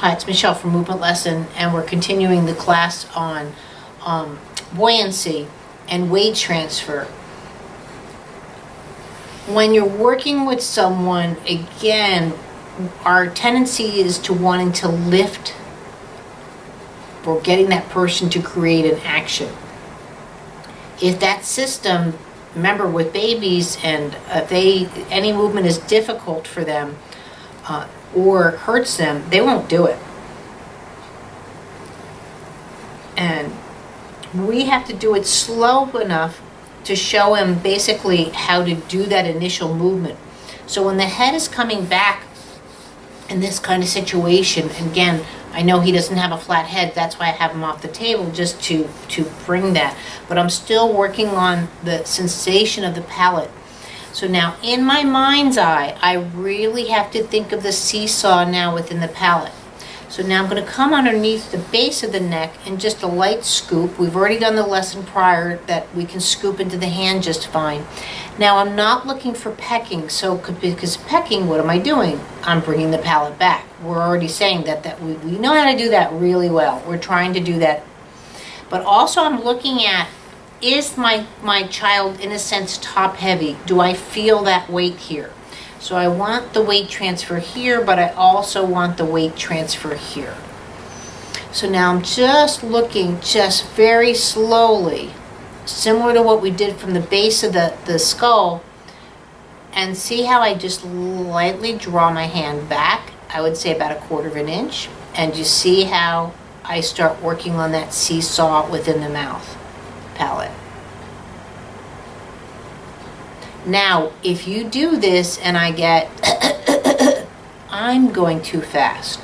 Hi, it's Michelle from Movement Lesson, and we're continuing the class on buoyancy and weight transfer. When you're working with someone, again, our tendency is to wanting to lift or getting that person to create an action. If that system, remember with babies, and any movement is difficult for them, or hurts them, they won't do it. And we have to do it slow enough to show him basically how to do that initial movement. So when the head is coming back in this kind of situation, again, I know he doesn't have a flat head, that's why I have him off the table, just to bring that. But I'm still working on the sensation of the palate. So now, in my mind's eye, I really have to think of the seesaw now within the palate. So now I'm going to come underneath the base of the neck and just a light scoop. We've already done the lesson prior that we can scoop into the hand just fine. Now I'm not looking for pecking, because pecking, what am I doing? I'm bringing the palate back. We're already saying that we know how to do that really well. We're trying to do that. But also I'm looking at, is my child, in a sense, top heavy? Do I feel that weight here? So I want the weight transfer here, but I also want the weight transfer here. So now I'm just looking, just very slowly, similar to what we did from the base of the skull, and see how I just lightly draw my hand back, I would say about 1/4 of an inch, and you see how I start working on that seesaw within the mouth. Palate. Now, if you do this and I get, I'm going too fast.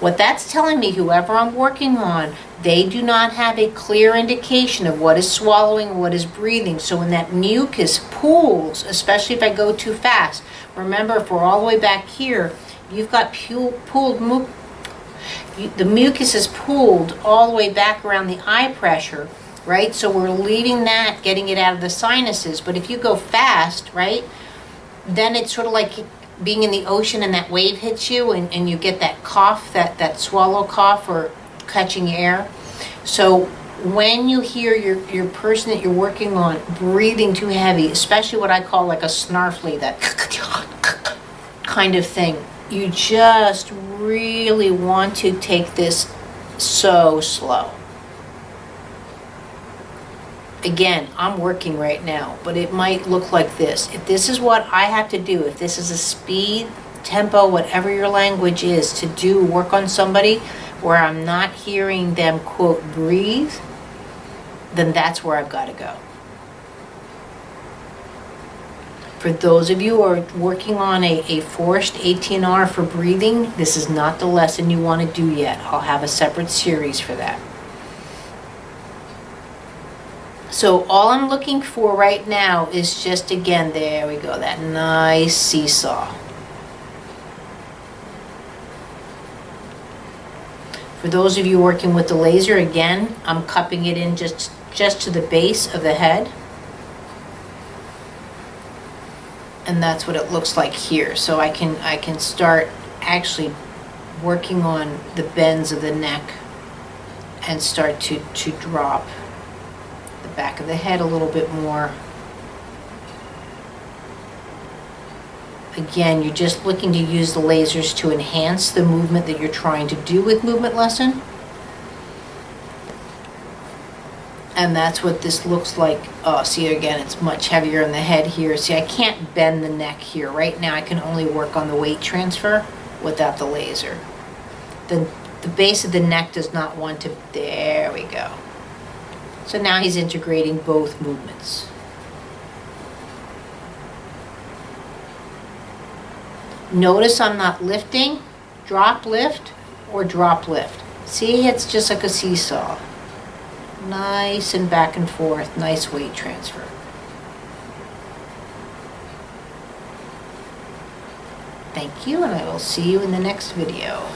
What that's telling me, whoever I'm working on, they do not have a clear indication of what is swallowing and what is breathing. So when that mucus pools, especially if I go too fast, remember, if we're all the way back here, you've got the mucus is pooled all the way back around the eye pressure. Right? So we're leaving that, getting it out of the sinuses. But if you go fast, right, then it's sort of like being in the ocean and that wave hits you and you get that cough, that swallow cough or catching air. So when you hear your person that you're working on breathing too heavy, especially what I call like a snarfly, that kind of thing, you just really want to take this so slow. Again, I'm working right now, but it might look like this. If this is what I have to do, if this is a speed, tempo, whatever your language is, to do work on somebody where I'm not hearing them, quote, breathe, then that's where I've got to go. For those of you who are working on a forced 18R for breathing, this is not the lesson you want to do yet. I'll have a separate series for that. So all I'm looking for right now is just, again, there we go, that nice seesaw. For those of you working with the laser, again, I'm cupping it in just to the base of the head. And that's what it looks like here. So I can start actually working on the bends of the neck and start to drop back of the head a little bit more. Again, you're just looking to use the lasers to enhance the movement that you're trying to do with Movement Lesson. And that's what this looks like. Oh, see, again, it's much heavier in the head here. See, I can't bend the neck here. Right now, I can only work on the weight transfer without the laser. The base of the neck does not want to, there we go. So now he's integrating both movements. Notice I'm not lifting, drop, lift, or drop, lift. See, it's just like a seesaw. Nice and back and forth, nice weight transfer. Thank you, and I will see you in the next video.